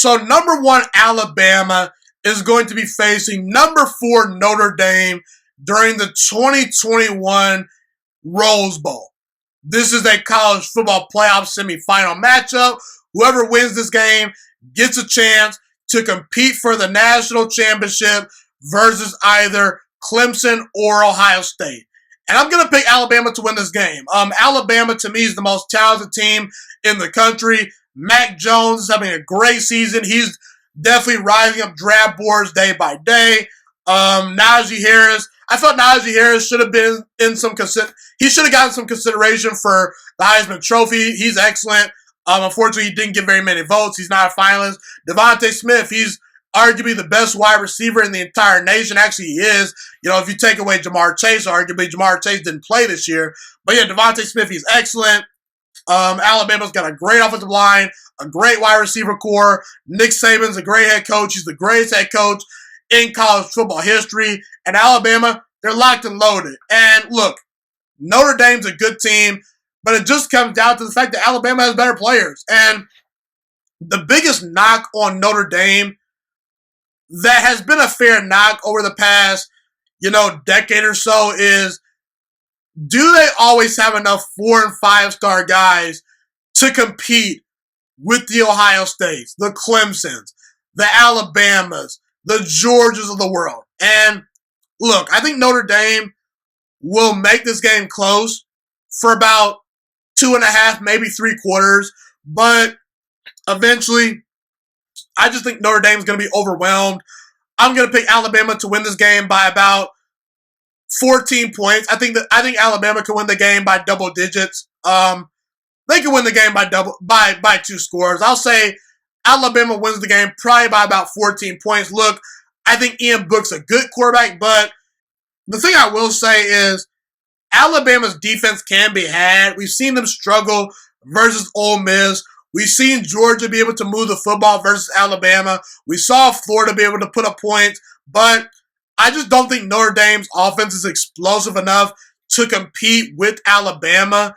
So number 1, Alabama is going to be facing number 4, Notre Dame during the 2021 Rose Bowl. This is a college football playoff semifinal matchup. Whoever wins this game gets a chance to compete for the national championship versus either Clemson or Ohio State. And I'm going to pick Alabama to win this game. Alabama, to me, is the most talented team in the country. Mac Jones is having a great season. He's definitely rising up draft boards day by day. Najee Harris, I thought Najee Harris should have been in some he should have gotten some consideration for the Heisman Trophy. He's excellent. Unfortunately, he didn't get very many votes. He's not a finalist. Devontae Smith, he's arguably the best wide receiver in the entire nation. Actually, he is. If you take away Jamar Chase, arguably Jamar Chase didn't play this year. But yeah, Devontae Smith, he's excellent. Alabama's got a great offensive line, a great wide receiver core. Nick Saban's a great head coach. He's the greatest head coach in college football history. And Alabama, they're locked and loaded. And look, Notre Dame's a good team, but it just comes down to the fact that Alabama has better players. And the biggest knock on Notre Dame that has been a fair knock over the past, decade or so is, do they always have enough 4- and 5-star guys to compete with the Ohio States, the Clemsons, the Alabamas, the Georgias of the world? And look, I think Notre Dame will make this game close for about 2.5, maybe 3 quarters, but eventually, I just think Notre Dame's going to be overwhelmed. I'm going to pick Alabama to win this game by about 14 points. I think Alabama can win the game by double digits. They can win the game by 2 scores. I'll say Alabama wins the game probably by about 14 points. Look, I think Ian Book's a good quarterback, but the thing I will say is Alabama's defense can be had. We've seen them struggle versus Ole Miss. We've seen Georgia be able to move the football versus Alabama. We saw Florida be able to put up points, but I just don't think Notre Dame's offense is explosive enough to compete with Alabama.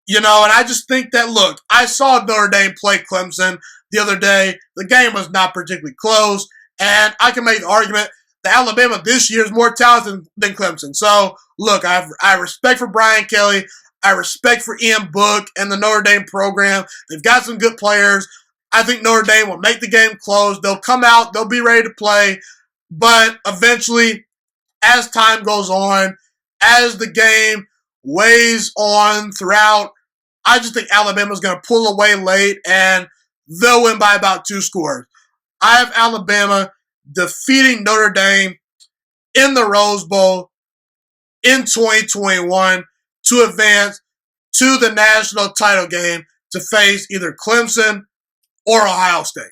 And I just think that, look, I saw Notre Dame play Clemson the other day. The game was not particularly close, and I can make the argument that Alabama this year is more talented than Clemson. So, look, I have respect for Brian Kelly. I respect for Ian Book and the Notre Dame program. They've got some good players. I think Notre Dame will make the game close. They'll come out. They'll be ready to play. But eventually, as time goes on, as the game weighs on throughout, I just think Alabama's going to pull away late, and they'll win by about 2 scores. I have Alabama defeating Notre Dame in the Rose Bowl in 2021 to advance to the national title game to face either Clemson or Ohio State.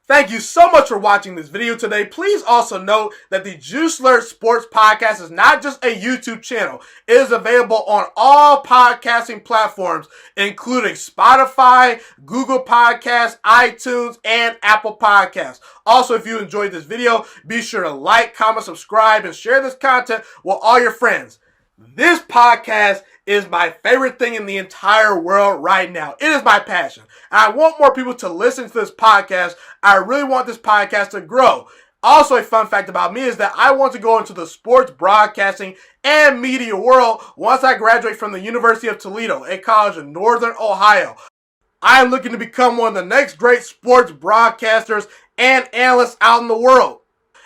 Thank you so much for watching this video today. Please also note that the Juiciest Sports Podcast is not just a YouTube channel. It is available on all podcasting platforms, including Spotify, Google Podcasts, iTunes, and Apple Podcasts. Also, if you enjoyed this video, be sure to like, comment, subscribe, and share this content with all your friends. This podcast is my favorite thing in the entire world right now. It is my passion. And I want more people to listen to this podcast. I really want this podcast to grow. Also, a fun fact about me is that I want to go into the sports broadcasting and media world once I graduate from the University of Toledo, a college in Northern Ohio. I am looking to become one of the next great sports broadcasters and analysts out in the world.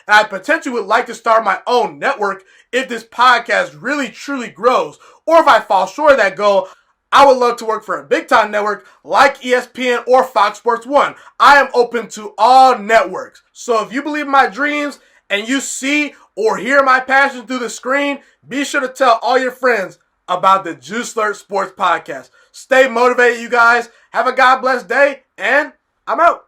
And I potentially would like to start my own network if this podcast really truly grows. Or if I fall short of that goal, I would love to work for a big-time network like ESPN or Fox Sports 1. I am open to all networks. So if you believe in my dreams and you see or hear my passion through the screen, be sure to tell all your friends about the Juiciest Sports Podcast. Stay motivated, you guys. Have a God bless day, and I'm out.